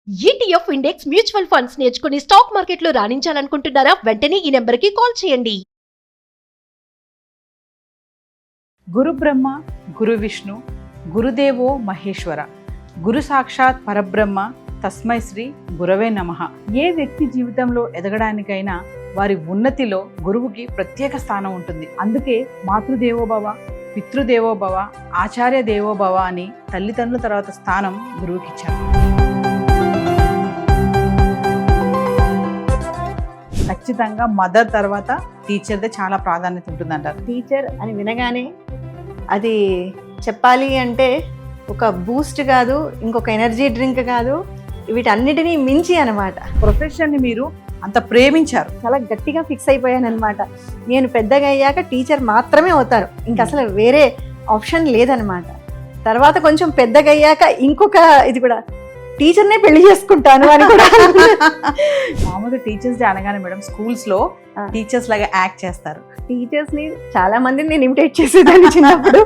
ETF index mutual funds నేర్చుకుని stock మార్కెట్లో రాణించాలనుకుంటున్నారా? వెంటనే ఈ నెంబర్కి కాల్ చేయండి. గురు బ్రహ్మ, గురు విష్ణు, గురుదేవో మహేశ్వర, గురు సాక్షాత్ పరబ్రహ్మ, తస్మై శ్రీ గురవే నమః. ఏ వ్యక్తి జీవితంలో ఎదగడానికైనా వారి ఉన్నతిలో గురువుకి ప్రత్యేక స్థానం ఉంటుంది. అందుకే మాతృదేవోభవ, పితృదేవోభవ, ఆచార్య దేవోభవ అని తల్లిదండ్రుల తర్వాత స్థానం గురువుకి ఇచ్చారు. ఖచ్చితంగా మదర్ తర్వాత టీచర్దే చాలా ప్రాధాన్యత ఉంటుందంటారు. టీచర్ అని వినగానే అది చెప్పాలి అంటే ఒక బూస్ట్ కాదు, ఇంకొక ఎనర్జీ డ్రింక్ కాదు, వీటన్నిటినీ మించి అనమాట. ప్రొఫెషన్ని మీరు అంత ప్రేమించారు. చాలా గట్టిగా ఫిక్స్ అయిపోయాను అనమాట. నేను పెద్దగా అయ్యాక టీచర్ మాత్రమే అవుతారు, ఇంకా అసలు వేరే ఆప్షన్ లేదనమాట. తర్వాత కొంచెం పెద్దగా అయ్యాక ఇంకొక ఇది కూడా టీచర్నే పెళ్లి చేసుకుంటాను అని కూడా. మామూలుగా టీచర్స్ డే అనగానే మేడం స్కూల్స్ లో టీచర్స్ లాగా యాక్ట్ చేస్తారు. టీచర్స్ ని చాలా మందిని నేను ఇమిటేట్ చేసేదాన్ని చిన్నప్పుడు.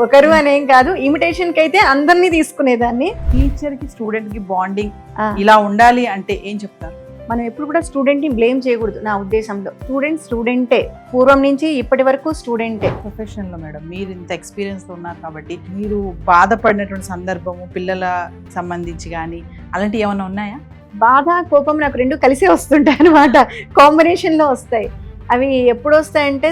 ఒకరు అనేం కాదు, ఇమిటేషన్ కి అయితే అందరినీ తీసుకునేదాన్ని. టీచర్ కి స్టూడెంట్ కి బాండింగ్ ఇలా ఉండాలి అంటే ఏం చెప్తారు? మనం ఎప్పుడు కూడా స్టూడెంట్ ని బ్లేమ్ చేయకూడదు నా ఉద్దేశంలో. స్టూడెంటే, పూర్వం నుంచి ఇప్పటి వరకు స్టూడెంటే. ప్రొఫెషన్ లో మేడం మీరు ఇంత ఎక్స్పీరియన్స్ తో ఉన్నారు కాబట్టి మీరు బాధపడినటువంటి సందర్భము పిల్లల సంబంధించి కానీ అలాంటివి ఏమైనా ఉన్నాయా? బాధ, కోపం నాకు రెండు కలిసే వస్తుంటాయి అనమాట, కాంబినేషన్ లో వస్తాయి. అవి ఎప్పుడు వస్తాయంటే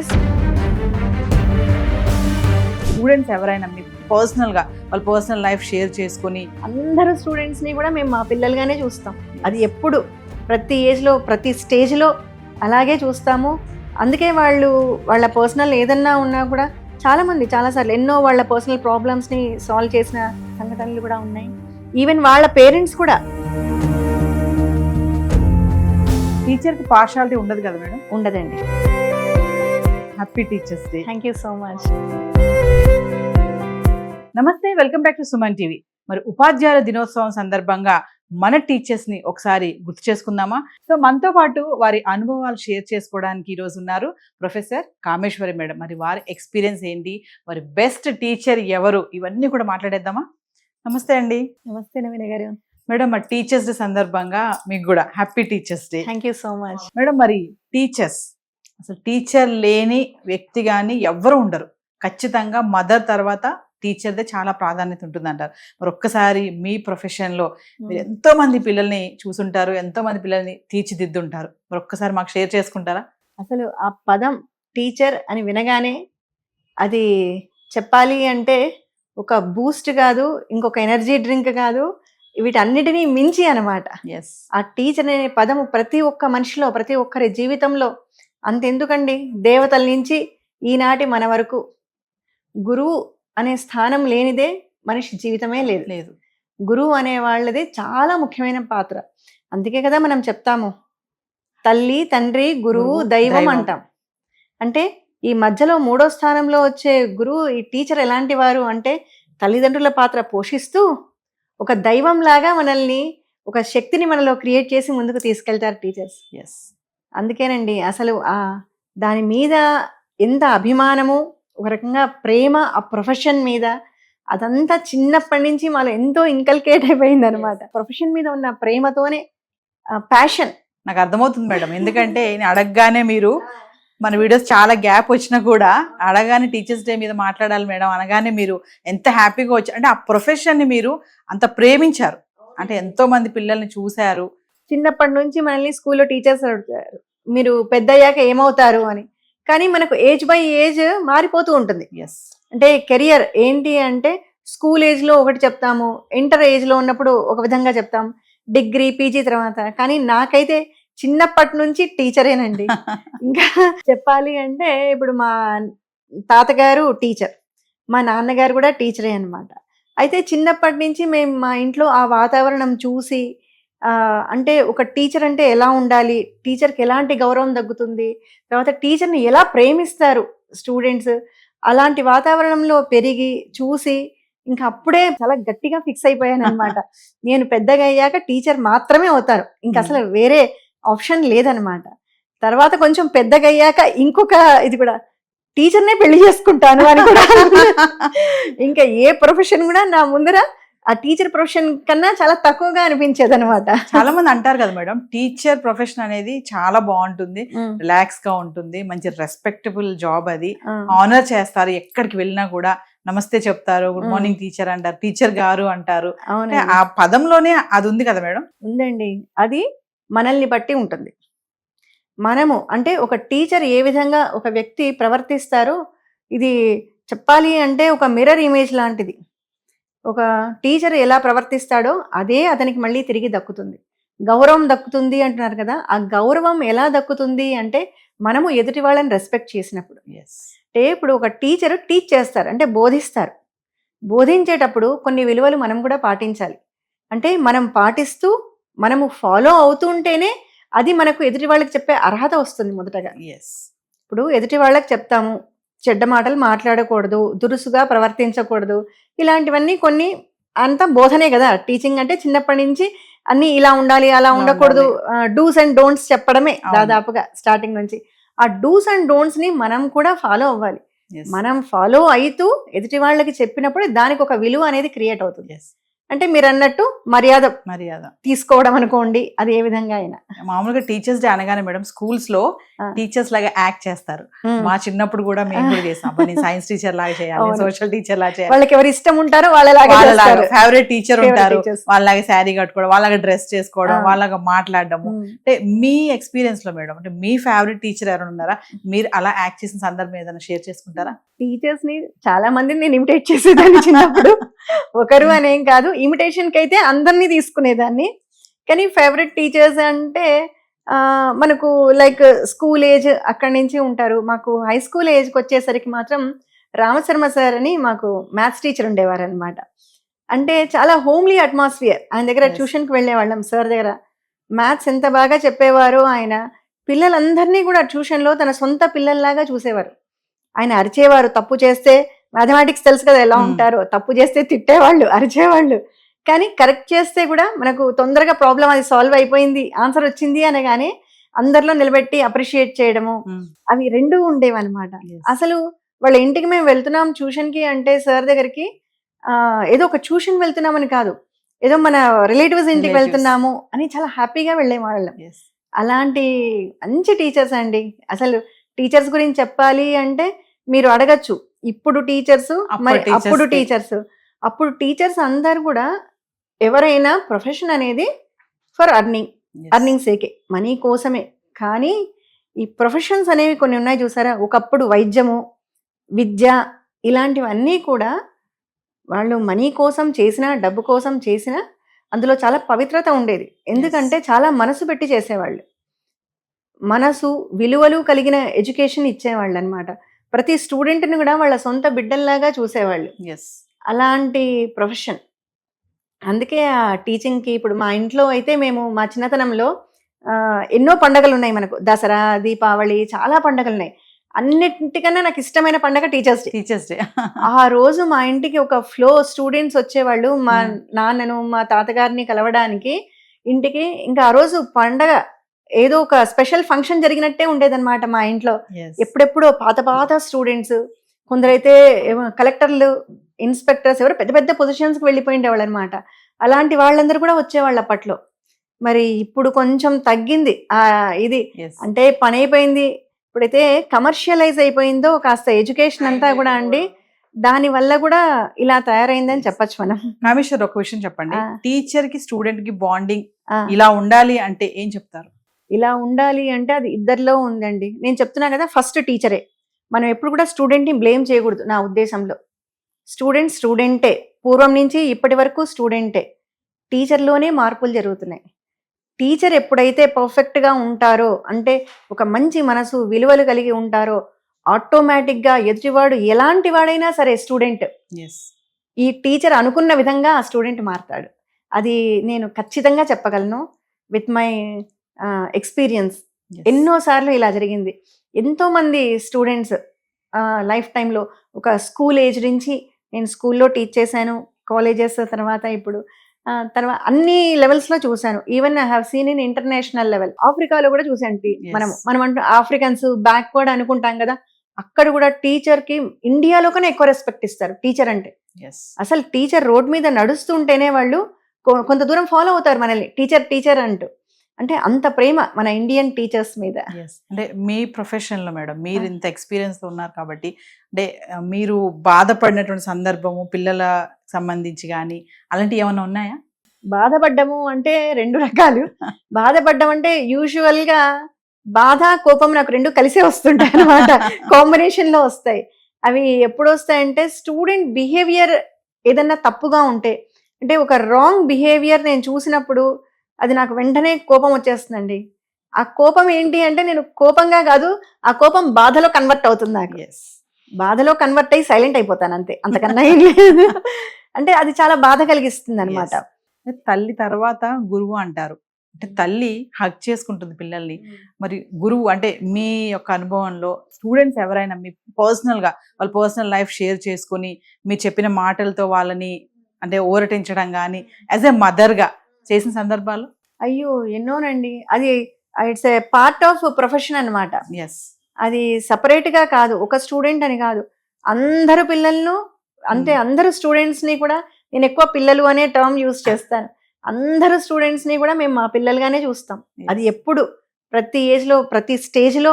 స్టూడెంట్స్ ఎవరైనా మీ పర్సనల్ గా వాళ్ళ పర్సనల్ లైఫ్ షేర్ చేసుకొని అందరూ స్టూడెంట్స్ ని కూడా మేము మా పిల్లలుగానే చూస్తాం. అది ఎప్పుడు ప్రతి ఏజ్లో ప్రతి స్టేజ్లో అలాగే చూస్తాము. అందుకే వాళ్ళ పర్సనల్ ఏదన్నా ఉన్నా కూడా చాలాసార్లు ఎన్నో వాళ్ళ పర్సనల్ ప్రాబ్లమ్స్ని సాల్వ్ చేసిన సంఘటనలు కూడా ఉన్నాయి. ఈవెన్ వాళ్ళ పేరెంట్స్ కూడా. టీచర్కి పార్షాలిటీ ఉండదు కదా మేడం? ఉండదండి. Happy teachers day. Thank you so much. నమస్తే, welcome back to Suman TV. మరి ఉపాధ్యాయుల దినోత్సవం సందర్భంగా మన టీచర్స్ ని ఒకసారి గుర్తు చేసుకుందామా? సో మనతో పాటు వారి అనుభవాలు షేర్ చేసుకోవడానికి ఈ రోజు ఉన్నారు ప్రొఫెసర్ కామేశ్వరి మేడం. మరి వారి ఎక్స్పీరియన్స్ ఏంటి, వారి బెస్ట్ టీచర్ ఎవరు, ఇవన్నీ కూడా మాట్లాడేద్దామా? నమస్తే అండి. నమస్తే నవీన గారు. మేడం, మరి టీచర్స్ డే సందర్భంగా మీకు కూడా happy teachers day. Thank you so much. Madam, మరి టీచర్స్, అసలు టీచర్ లేని వ్యక్తి కానీ ఎవ్వరు ఉండరు. ఖచ్చితంగా మదర్ తర్వాత టీచర్దే చాలా ప్రాధాన్యత ఉంటుందంటారు. మరి ఒక్కసారి మీ ప్రొఫెషన్లో మీరు ఎంతో మంది పిల్లల్ని చూసుంటారు, ఎంతో మంది పిల్లల్ని తీర్చిదిద్దుంటారు. మరి ఒక్కసారి మాకు షేర్ చేసుకుంటారా? అసలు ఆ పదం టీచర్ అని వినగానే అది చెప్పాలి అంటే ఒక బూస్ట్ కాదు, ఇంకొక ఎనర్జీ డ్రింక్ కాదు, వీటన్నిటినీ మించి అనమాట. ఎస్, ఆ టీచర్ అనే పదము ప్రతి ఒక్క మనిషిలో, ప్రతి ఒక్కరి జీవితంలో. అంతెందుకండి, దేవతల నుంచి ఈనాటి మన వరకు గురువు అనే స్థానం లేనిదే మనిషి జీవితమే లేదు. గురువు అనే వాళ్ళది చాలా ముఖ్యమైన పాత్ర. అందుకే కదా మనం చెప్తాము తల్లి, తండ్రి, గురువు, దైవం అంటాం. అంటే ఈ మధ్యలో మూడో స్థానంలో వచ్చే గురువు, ఈ టీచర్ ఎలాంటి వారు అంటే తల్లిదండ్రుల పాత్ర పోషిస్తూ ఒక దైవం లాగా మనల్ని, ఒక శక్తిని మనలో క్రియేట్ చేసి ముందుకు తీసుకెళ్తారు టీచర్స్. ఎస్, అందుకేనండి అసలు దాని మీద ఎంత అభిమానము, ఒక రకంగా ప్రేమ ఆ ప్రొఫెషన్ మీద, అదంతా చిన్నప్పటి నుంచి మాలో ఎంతో ఇన్కల్కేట్ అయిపోయింది అనమాట. ప్రొఫెషన్ మీద ఉన్న ప్రేమతోనే ప్యాషన్. నాకు అర్థమవుతుంది మేడం. ఎందుకంటే నేను అడగగానే మీరు, మన వీడియోస్ చాలా గ్యాప్ వచ్చినా కూడా అడగానే టీచర్స్ డే మీద మాట్లాడాలి మేడం అనగానే మీరు ఎంత హ్యాపీగా వచ్చారు. అంటే ఆ ప్రొఫెషన్ని మీరు అంత ప్రేమించారు. అంటే ఎంతో మంది పిల్లల్ని చూశారు. చిన్నప్పటి నుంచి మనల్ని స్కూల్లో టీచర్స్ అడుగుతారు మీరు పెద్ద అయ్యాక ఏమవుతారు అని. కానీ మనకు ఏజ్ బై ఏజ్ మారిపోతూ ఉంటుంది. ఎస్, అంటే కెరియర్ ఏంటి అంటే స్కూల్ ఏజ్లో ఒకటి చెప్తాము, ఇంటర్ ఏజ్లో ఉన్నప్పుడు ఒక విధంగా చెప్తాం, డిగ్రీ, పీజీ తర్వాత. కానీ నాకైతే చిన్నప్పటి నుంచి టీచరేనండి. ఇంకా చెప్పాలి అంటే ఇప్పుడు మా తాతగారు టీచర్, మా నాన్నగారు కూడా టీచరే అనమాట. అయితే చిన్నప్పటి నుంచి మేము మా ఇంట్లో ఆ వాతావరణం చూసి, అంటే ఒక టీచర్ అంటే ఎలా ఉండాలి, టీచర్కి ఎలాంటి గౌరవం దక్కుతుంది, తర్వాత టీచర్ని ఎలా ప్రేమిస్తారు స్టూడెంట్స్, అలాంటి వాతావరణంలో పెరిగి చూసి ఇంకా అప్పుడే చాలా గట్టిగా ఫిక్స్ అయిపోయాను అనమాట. నేను పెద్దగా అయ్యాక టీచర్ మాత్రమే అవుతారు, ఇంకా అసలు వేరే ఆప్షన్ లేదనమాట. తర్వాత కొంచెం పెద్దగా అయ్యాక ఇంకొక ఇది కూడా టీచర్నే పెళ్లి చేసుకుంటాను అని కూడా. ఇంకా ఏ ప్రొఫెషన్ కూడా నా ముందర ఆ టీచర్ ప్రొఫెషన్ కన్నా చాలా తక్కువగా అనిపించేది అనమాట. చాలా మంది అంటారు కదా మేడం, టీచర్ ప్రొఫెషన్ అనేది చాలా బాగుంటుంది, రిలాక్స్ గా ఉంటుంది, మంచి రెస్పెక్టబుల్ జాబ్, అది ఆనర్ చేస్తారు, ఎక్కడికి వెళ్ళినా కూడా నమస్తే చెప్తారు, గుడ్ మార్నింగ్ టీచర్ అంటారు, టీచర్ గారు అంటారు. అంటే ఆ పదంలోనే అది ఉంది కదా మేడం. ఉందండి, అది మనల్ని బట్టి ఉంటుంది. మనము అంటే ఒక టీచర్ ఏ విధంగా ఒక వ్యక్తి ప్రవర్తిస్తారో, ఇది చెప్పాలి అంటే ఒక మిర్రర్ ఇమేజ్ లాంటిది. ఒక టీచర్ ఎలా ప్రవర్తిస్తాడో అదే అతనికి మళ్ళీ తిరిగి దక్కుతుంది. గౌరవం దక్కుతుంది అంటున్నారు కదా, ఆ గౌరవం ఎలా దక్కుతుంది అంటే మనము ఎదుటి వాళ్ళని రెస్పెక్ట్ చేసినప్పుడు. అంటే ఇప్పుడు ఒక టీచర్ టీచ్ చేస్తారు అంటే బోధిస్తారు, బోధించేటప్పుడు కొన్ని విలువలు మనం కూడా పాటించాలి. అంటే మనం పాటిస్తూ మనము ఫాలో అవుతుంటేనే అది మనకు ఎదుటి వాళ్ళకి చెప్పే అర్హత వస్తుంది మొదటగా. ఇప్పుడు ఎదుటి వాళ్ళకి చెప్తాము, చెడ్డ మాటలు మాట్లాడకూడదు, దురుసుగా ప్రవర్తించకూడదు, ఇలాంటివన్నీ కొన్ని అంతా బోధనే కదా. టీచింగ్ అంటే చిన్నప్పటి నుంచి అన్ని ఇలా ఉండాలి అలా ఉండకూడదు, డూస్ అండ్ డోంట్స్ చెప్పడమే దాదాపుగా స్టార్టింగ్ నుంచి. ఆ డూస్ అండ్ డోంట్స్ ని మనం కూడా ఫాలో అవ్వాలి. మనం ఫాలో అవుతూ ఎదుటి వాళ్ళకి చెప్పినప్పుడు దానికి ఒక విలువ అనేది క్రియేట్ అవుతుంది. అంటే మీరు అన్నట్టు మర్యాద తీసుకోవడం అనుకోండి, అది ఏ విధంగా అయినా. మామూలుగా టీచర్స్ డే అనగానే మేడం స్కూల్స్ లో టీచర్స్ లాగా యాక్ట్ చేస్తారు. మా చిన్నప్పుడు కూడా మేము కూడా చేస్తాం, నేను సైన్స్ టీచర్ లాగా చేయాలి, సోషల్ టీచర్ లాగా చేయాలి, వాళ్ళకి ఎవరు ఇష్టం ఉంటారో వాళ్ళలాగా ఫేవరెట్ టీచర్ ఉంటారు, వాళ్ళలాగా శారీ కట్టుకోవడం, వాళ్ళగా డ్రెస్ చేసుకోవడం, వాళ్ళగా మాట్లాడడము. అంటే మీ ఎక్స్పీరియన్స్ లో మేడం, అంటే మీ ఫేవరెట్ టీచర్ ఎవరైనా ఉన్నారా, మీరు అలా యాక్ట్ చేసిన సందర్భం ఏదైనా షేర్ చేసుకుంటారా? టీచర్స్ ని చాలా మందిని నేను ఇమిటేట్ చేసేదాన్ని చిన్నప్పుడు. ఒకరు అనేం కాదు, ఇమిటేషన్ కి అయితే అందరినీ తీసుకునేదాన్ని. కానీ ఫేవరెట్ టీచర్స్ అంటే మనకు లైక్ స్కూల్ ఏజ్ అక్కడి నుంచి ఉంటారు. మాకు హై స్కూల్ ఏజ్కి వచ్చేసరికి మాత్రం రామశర్మ సార్ అని మాకు మ్యాథ్స్ టీచర్ ఉండేవారు అనమాట. అంటే చాలా హోమ్లీ అట్మాస్ఫియర్. ఆయన దగ్గర ట్యూషన్కి వెళ్ళేవాళ్ళం. సార్ దగ్గర మ్యాథ్స్ ఎంత బాగా చెప్పేవారో ఆయన. పిల్లలందరినీ కూడా ట్యూషన్లో తన సొంత పిల్లల్లాగా చూసేవారు. ఆయన అరిచేవారు, తప్పు చేస్తే మ్యాథమెటిక్స్ తెలుసు కదా ఎలా ఉంటారో, తప్పు చేస్తే తిట్టేవాళ్ళు, అరిచేవాళ్ళు. కానీ కరెక్ట్ చేస్తే కూడా మనకు తొందరగా ప్రాబ్లం అది సాల్వ్ అయిపోయింది, ఆన్సర్ వచ్చింది అనగానే అందరిలో నిలబెట్టి అప్రిషియేట్ చేయడము, అవి రెండు ఉండేవన్నమాట. అసలు వాళ్ళ ఇంటికి మేము వెళ్తున్నాం ట్యూషన్కి అంటే సార్ దగ్గరికి ఏదో ఒక ట్యూషన్ వెళ్తున్నామని కాదు, ఏదో మన రిలేటివ్స్ ఇంటికి వెళ్తున్నాము అని చాలా హ్యాపీగా వెళ్ళేవాళ్ళం. అలాంటి మంచి టీచర్స్ అండి. అసలు టీచర్స్ గురించి చెప్పాలి అంటే మీరు అడగచ్చు, ఇప్పుడు టీచర్స్ మరి అప్పుడు టీచర్స్. అప్పుడు టీచర్స్ అందరు కూడా ఎవరైనా ప్రొఫెషన్ అనేది ఫర్ అర్నింగ్ సేకే, మనీ కోసమే. కానీ ఈ ప్రొఫెషన్స్ అనేవి కొన్ని ఉన్నాయి చూసారా, ఒకప్పుడు వైద్యము, విద్య, ఇలాంటివన్నీ కూడా వాళ్ళు మనీ కోసం చేసినా, డబ్బు కోసం చేసినా అందులో చాలా పవిత్రత ఉండేది. ఎందుకంటే చాలా మనసు పెట్టి చేసేవాళ్ళు, మనసు విలువలు కలిగిన ఎడ్యుకేషన్ ఇచ్చేవాళ్ళు అనమాట. ప్రతి స్టూడెంట్ని కూడా వాళ్ళ సొంత బిడ్డల్లాగా చూసేవాళ్ళు. అలాంటి ప్రొఫెషన్. అందుకే ఆ టీచింగ్కి ఇప్పుడు మా ఇంట్లో అయితే మేము మా చిన్నతనంలో ఎన్నో పండగలు ఉన్నాయి మనకు, దసరా, దీపావళి, చాలా పండగలు ఉన్నాయి. అన్నింటికన్నా నాకు ఇష్టమైన పండగ టీచర్స్ డే. ఆ రోజు మా ఇంటికి ఒక ఫ్లో స్టూడెంట్స్ వచ్చేవాళ్ళు, మా నాన్నను మా తాతగారిని కలవడానికి ఇంటికి. ఇంకా ఆ రోజు పండగ ఏదో ఒక స్పెషల్ ఫంక్షన్ జరిగినట్టే ఉండేదన్నమాట మా ఇంట్లో. ఎప్పుడెప్పుడో పాత స్టూడెంట్స్, కొందరైతే కలెక్టర్లు, ఇన్స్పెక్టర్స్, ఎవరు పెద్ద పెద్ద పొజిషన్స్కి వెళ్ళిపోయిండేవాళ్ళు అనమాట. అలాంటి వాళ్ళందరూ కూడా వచ్చేవాళ్ళు అప్పట్లో. మరి ఇప్పుడు కొంచెం తగ్గింది ఇది, అంటే పని అయిపోయింది. ఇప్పుడైతే కమర్షియలైజ్ అయిపోయిందో కాస్త ఎడ్యుకేషన్ అంతా కూడా అండి, దాని వల్ల కూడా ఇలా తయారైందని చెప్పచ్చు మనం. రామేశ్వర్, ఒక విషయం చెప్పండి, టీచర్ కి స్టూడెంట్ కి బాండింగ్ ఇలా ఉండాలి అంటే ఏం చెప్తారు? ఇలా ఉండాలి అంటే అది ఇద్దరిలో ఉందండి. నేను చెప్తున్నా కదా, ఫస్ట్ టీచరే. మనం ఎప్పుడు కూడా స్టూడెంట్ని బ్లేమ్ చేయకూడదు నా ఉద్దేశంలో. స్టూడెంటే, పూర్వం నుంచి ఇప్పటి వరకు స్టూడెంటే. టీచర్లోనే మార్పులు జరుగుతున్నాయి. టీచర్ ఎప్పుడైతే పర్ఫెక్ట్గా ఉంటారో, అంటే ఒక మంచి మనసు, విలువలు కలిగి ఉంటారో, ఆటోమేటిక్గా ఎదుటివాడు ఎలాంటి వాడైనా సరే స్టూడెంట్ ఈ టీచర్ అనుకున్న విధంగా ఆ స్టూడెంట్ మారుతాడు. అది నేను ఖచ్చితంగా చెప్పగలను విత్ మై ఎక్స్పీరియన్స్. ఎన్నోసార్లు ఇలా జరిగింది. ఎంతోమంది స్టూడెంట్స్ లైఫ్ టైంలో, ఒక స్కూల్ ఏజ్ నుంచి నేను స్కూల్లో టీచ్ చేశాను, కాలేజెస్ తర్వాత ఇప్పుడు తర్వాత అన్ని లెవెల్స్లో చూశాను. Even I have seen in international level. ఆఫ్రికాలో కూడా చూశాను. మనం అంటూ ఆఫ్రికన్స్ బ్యాక్వర్డ్ అనుకుంటాం కదా, అక్కడ కూడా టీచర్కి ఇండియాలో కన్నా ఎక్కువ రెస్పెక్ట్ ఇస్తారు టీచర్ అంటే. ఎస్. అసలు టీచర్ రోడ్ మీద నడుస్తుంటేనే వాళ్ళు కొంత దూరం ఫాలో అవుతారు మనల్ని, టీచర్ టీచర్ అంటూ. అంటే అంత ప్రేమ మన ఇండియన్ టీచర్స్ మీద. ఎస్. అంటే మీ ప్రొఫెషన్ లో మేడం మీరు ఇంత ఎక్స్పీరియన్స్ తో ఉన్నారు కాబట్టి, అంటే మీరు బాధపడినటువంటి సందర్భము పిల్లల సంబంధించి కానీ అలాంటివి ఏమైనా ఉన్నాయా? బాధపడ్డము అంటే 2 రకాలు. బాధపడ్డం అంటే యూజువల్ గా బాధ కోపం నాకు 2 కలిసే వస్తుంటాయి అనమాట, కాంబినేషన్ లో వస్తాయి. అవి ఎప్పుడు వస్తాయంటే స్టూడెంట్ బిహేవియర్ ఏదన్నా తప్పుగా ఉంటే, అంటే ఒక రాంగ్ బిహేవియర్ నేను చూసినప్పుడు అది నాకు వెంటనే కోపం వచ్చేస్తుందండి. ఆ కోపం ఏంటి అంటే నేను కోపంగా కాదు, ఆ కోపం బాధలో కన్వర్ట్ అవుతుంది నాకు. ఎస్. బాధలో కన్వర్ట్ అయ్యి సైలెంట్ అయిపోతాను అంతే, అంతకన్నా ఏం లేదు. అంటే అది చాలా బాధ కలిగిస్తుంది అనమాట. తల్లి తర్వాత గురువు అంటారు. అంటే తల్లి హగ్ చేసుకుంటుంది పిల్లల్ని. మరి గురువు అంటే మీ యొక్క అనుభవంలో స్టూడెంట్స్ ఎవరైనా మీ పర్సనల్ గా వాళ్ళ పర్సనల్ లైఫ్ షేర్ చేసుకొని మీరు చెప్పిన మాటలతో వాళ్ళని అంటే ఊరటించడం కానీ యాజ్ ఎ మదర్ గా చేసిన సందర్భాలు? అయ్యో ఎన్నోనండి. అది it's a part of profession అన్నమాట. ఎస్. అది సపరేట్ గా కాదు, ఒక స్టూడెంట్ అని కాదు, అందరు పిల్లలను అంటే అందరు స్టూడెంట్స్ ని కూడా, నేను ఎక్కువ పిల్లలు అనే టర్మ్ యూజ్ చేస్తాను. అందరు స్టూడెంట్స్ ని కూడా మేము మా పిల్లలుగానే చూస్తాం. అది ఎప్పుడు ప్రతి ఏజ్ లో ప్రతి స్టేజ్ లో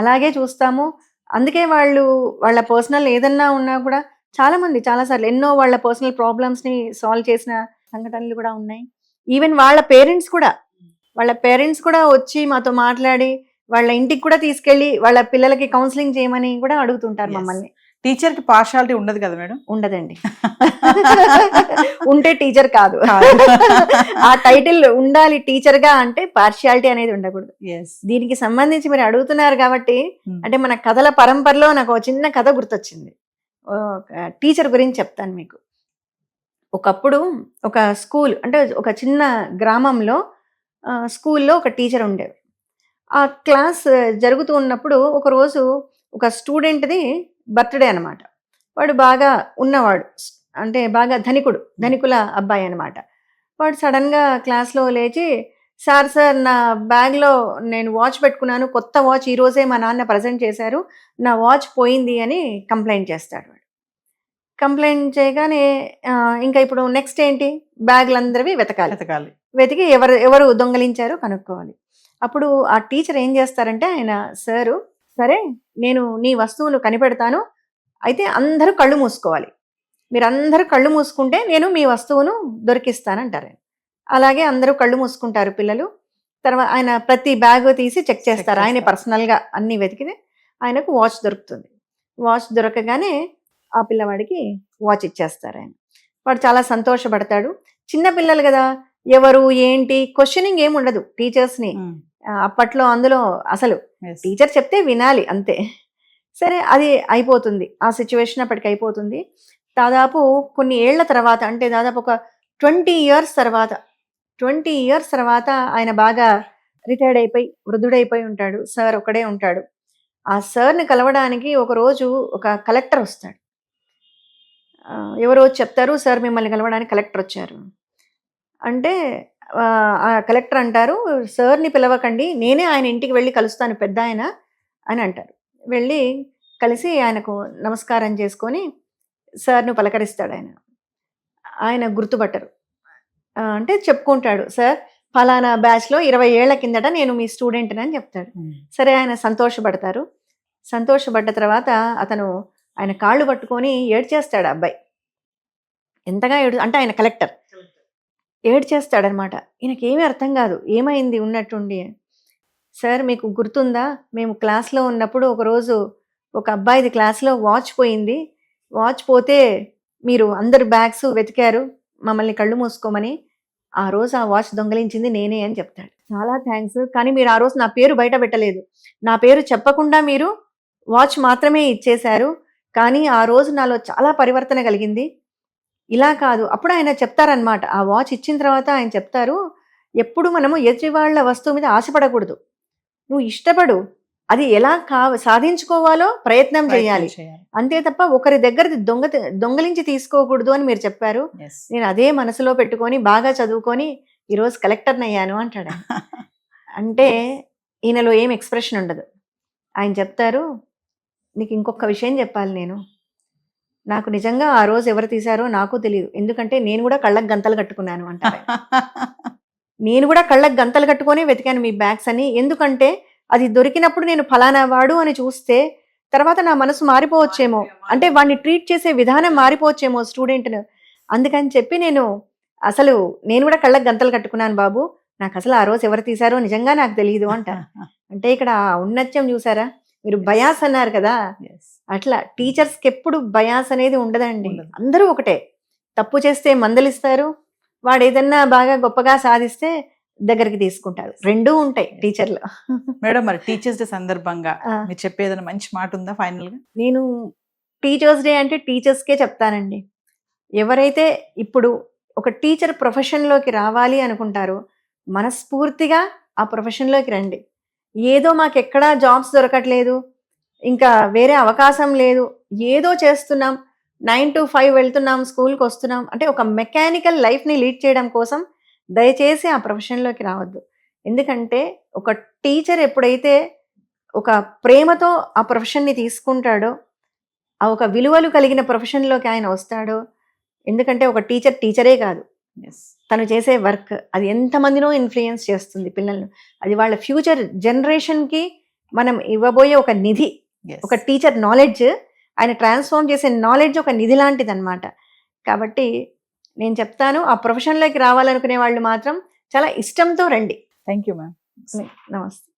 అలాగే చూస్తాము. అందుకే వాళ్ళు వాళ్ళ పర్సనల్ ఏదన్నా ఉన్నా కూడా చాలా మంది చాలాసార్లు ఎన్నో వాళ్ళ పర్సనల్ ప్రాబ్లమ్స్ ని సాల్వ్ చేసిన సంఘటనలు కూడా ఉన్నాయి. ఈవెన్ వాళ్ళ పేరెంట్స్ కూడా వచ్చి మాతో మాట్లాడి వాళ్ళ ఇంటికి కూడా తీసుకెళ్లి వాళ్ళ పిల్లలకి కౌన్సిలింగ్ చేయమని కూడా అడుగుతుంటారు మమ్మల్ని. టీచర్ కి పార్షాలిటీ ఉండదు కదా మేడం? ఉండదండి. ఉంటే టీచర్ కాదు. ఆ టైటిల్ ఉండాలి టీచర్ గా, అంటే పార్షియాలిటీ అనేది ఉండకూడదు. దీనికి సంబంధించి మీరు అడుగుతున్నారు కాబట్టి, అంటే మన కథల పరంపరలో నాకు ఒక చిన్న కథ గుర్తొచ్చింది. టీచర్ గురించి చెప్తాను మీకు. ఒకప్పుడు ఒక స్కూల్, అంటే ఒక చిన్న గ్రామంలో స్కూల్లో ఒక టీచర్ ఉండేది. ఆ క్లాస్ జరుగుతూ ఉన్నప్పుడు ఒకరోజు ఒక స్టూడెంట్ది బర్త్డే అనమాట. వాడు బాగా ఉన్నవాడు, అంటే బాగా ధనికుల అబ్బాయి అనమాట. వాడు సడన్గా క్లాస్లో లేచి, సార్ నా బ్యాగ్లో నేను వాచ్ పెట్టుకున్నాను, కొత్త వాచ్ ఈరోజే మా నాన్న ప్రజెంట్ చేశారు, నా వాచ్ పోయింది అని కంప్లైంట్ చేస్తాడు. వాడు కంప్లైంట్ చేయగానే ఇంకా ఇప్పుడు నెక్స్ట్ ఏంటి, బ్యాగ్లందరివి వెతకాలి. వెతికి ఎవరు దొంగలించారో కనుక్కోవాలి. అప్పుడు ఆ టీచర్ ఏం చేస్తారంటే, ఆయన సారు, సరే నేను నీ వస్తువును కనిపెడతాను, అయితే అందరూ కళ్ళు మూసుకోవాలి, మీరు అందరూ కళ్ళు మూసుకుంటే నేను మీ వస్తువును దొరికిస్తానంటారు. అలాగే అందరూ కళ్ళు మూసుకుంటారు పిల్లలు. తర్వాత ఆయన ప్రతి బ్యాగ్ తీసి చెక్ చేస్తారు. ఆయన పర్సనల్గా అన్ని వెతికితే ఆయనకు వాచ్ దొరుకుతుంది. వాచ్ దొరకగానే ఆ పిల్లవాడికి వాచ్ ఇచ్చేస్తారు ఆయన. వాడు చాలా సంతోషపడతాడు. చిన్న పిల్లలు కదా, ఎవరు ఏంటి క్వశ్చనింగ్ ఏమి ఉండదు టీచర్స్ని అప్పట్లో. అందులో అసలు టీచర్ చెప్తే వినాలి అంతే. సరే అది అయిపోతుంది, ఆ సిచ్యువేషన్ అప్పటికి అయిపోతుంది. దాదాపు కొన్ని ఏళ్ల తర్వాత, అంటే దాదాపు ఒక 20 ఇయర్స్ తర్వాత ఆయన బాగా రిటైర్డ్ అయిపోయి వృద్ధుడైపోయి ఉంటాడు. సార్ ఒకడే ఉంటాడు. ఆ సార్ని కలవడానికి ఒకరోజు ఒక కలెక్టర్ వస్తాడు. ఎవరో చెప్తారు, సార్ మిమ్మల్ని కలవడానికి కలెక్టర్ వచ్చారు అంటే, ఆ కలెక్టర్ అంటారు, సార్ని పిలవకండి, నేనే ఆయన ఇంటికి వెళ్ళి కలుస్తాను పెద్ద ఆయన అని అంటారు. వెళ్ళి కలిసి ఆయనకు నమస్కారం చేసుకొని సార్ను పలకరిస్తాడు. ఆయన గుర్తుపట్టరు. అంటే చెప్పుకుంటాడు, సార్ ఫలానా బ్యాచ్లో 20 ఏళ్ల కిందట నేను మీ స్టూడెంట్ని అని చెప్తాడు. సరే ఆయన సంతోషపడతారు. సంతోషపడ్డ తర్వాత అతను ఆయన కాళ్ళు పట్టుకొని ఏడ్చేస్తాడు. అబ్బాయి ఎంతగా అంటే ఆయన కలెక్టర్ ఏడ్చేస్తాడనమాట. ఈయనకేమీ అర్థం కాదు, ఏమైంది ఉన్నట్టుండి. సార్ మీకు గుర్తుందా, మేము క్లాస్లో ఉన్నప్పుడు ఒకరోజు ఒక అబ్బాయిది క్లాస్లో వాచ్ పోయింది, వాచ్ పోతే మీరు అందరు బ్యాగ్స్ వెతికారు మమ్మల్ని కళ్ళు మూసుకోమని, ఆ రోజు ఆ వాచ్ దొంగలించింది నేనే అని చెప్తాడు. చాలా థ్యాంక్స్, కానీ మీరు ఆ రోజు నా పేరు బయట పెట్టలేదు, నా పేరు చెప్పకుండా మీరు వాచ్ మాత్రమే ఇచ్చేశారు, కానీ ఆ రోజు నాలో చాలా పరివర్తన కలిగింది. ఇలా కాదు, అప్పుడు ఆయన చెప్తారనమాట, ఆ వాచ్ ఇచ్చిన తర్వాత ఆయన చెప్తారు, ఎప్పుడు మనము ఎదుటి వాళ్ళ వస్తువు మీద ఆశపడకూడదు, నువ్వు ఇష్టపడు, అది ఎలా సాధించుకోవాలో ప్రయత్నం చేయాలి, అంతే తప్ప ఒకరి దగ్గరది దొంగలించి తీసుకోకూడదు అని మీరు చెప్పారు. నేను అదే మనసులో పెట్టుకొని బాగా చదువుకొని ఈరోజు కలెక్టర్ని అయ్యాను అంటాడు. అంటే ఈయనలో ఏం ఎక్స్ప్రెషన్ ఉండదు. ఆయన చెప్తారు, నీకు ఇంకొక విషయం చెప్పాలి, నేను నాకు నిజంగా ఆ రోజు ఎవరు తీశారో నాకు తెలియదు, ఎందుకంటే నేను కూడా కళ్ళకు గంతలు కట్టుకున్నాను అంటారు ఆయన. నేను కూడా కళ్ళకు గంతలు కట్టుకొని వెతికాను మీ బ్యాగ్స్ అని, ఎందుకంటే అది దొరికినప్పుడు నేను ఫలానా వాడు అని చూస్తే తర్వాత నా మనసు మారిపోవచ్చేమో, అంటే వాడిని ట్రీట్ చేసే విధానం మారిపోవచ్చేమో స్టూడెంట్ను. అందుకని చెప్పి నేను కూడా కళ్ళకు గంతలు కట్టుకున్నాను బాబు, నాకు అసలు ఆ రోజు ఎవరు తీశారో నిజంగా నాకు తెలియదు అంటారు. అంటే ఇక్కడ ఆ ఔన్నత్యం చూసారా, మీరు బయాస్ అన్నారు కదా, Yes. అట్లా టీచర్స్కి ఎప్పుడు బయాస్ అనేది ఉండదండి. ఉండదు. అందరూ ఒకటే, తప్పు చేస్తే మందలిస్తారు, వాడు ఏదన్నా బాగా గొప్పగా సాధిస్తే దగ్గరికి తీసుకుంటారు, రెండూ ఉంటాయి టీచర్లు. మేడం, మరి టీచర్స్ డే సందర్భంగా ఆ, మీరు చెప్పేదైనా మంచి మాట ఉందా ఫైనల్ గా? నేను టీచర్స్ డే అంటే టీచర్స్కే చెప్తానండి. ఎవరైతే ఇప్పుడు ఒక టీచర్ ప్రొఫెషన్లోకి రావాలి అనుకుంటారో మనస్ఫూర్తిగా ఆ ప్రొఫెషన్లోకి రండి. ఏదో మాకు ఎక్కడా జాబ్స్ దొరకట్లేదు, ఇంకా వేరే అవకాశం లేదు, ఏదో చేస్తున్నాం, 9 to 5 వెళ్తున్నాం, స్కూల్కి వస్తున్నాం అంటే ఒక మెకానికల్ లైఫ్ని లీడ్ చేయడం కోసం దయచేసి ఆ ప్రొఫెషన్లోకి రావద్దు. ఎందుకంటే ఒక టీచర్ ఎప్పుడైతే ఒక ప్రేమతో ఆ ప్రొఫెషన్ని తీసుకుంటాడో, ఆ ఒక విలువలు కలిగిన ప్రొఫెషన్లోకి ఆయన వస్తాడో, ఎందుకంటే ఒక టీచర్ టీచరే కాదు, ఎస్. తను చేసే వర్క్ అది ఎంతమందినో ఇన్ఫ్లుయెన్స్ చేస్తుంది పిల్లలను, అది వాళ్ళ ఫ్యూచర్ జనరేషన్కి మనం ఇవ్వబోయే ఒక నిధి. Yes. ఒక టీచర్ నాలెడ్జ్, ఆయన ట్రాన్స్ఫార్మ్ చేసే నాలెడ్జ్ ఒక నిధి లాంటిది అనమాట. కాబట్టి నేను చెప్తాను, ఆ ప్రొఫెషన్లోకి రావాలనుకునే వాళ్ళు మాత్రం చాలా ఇష్టంతో రండి. Thank you ma'am. నమస్తే.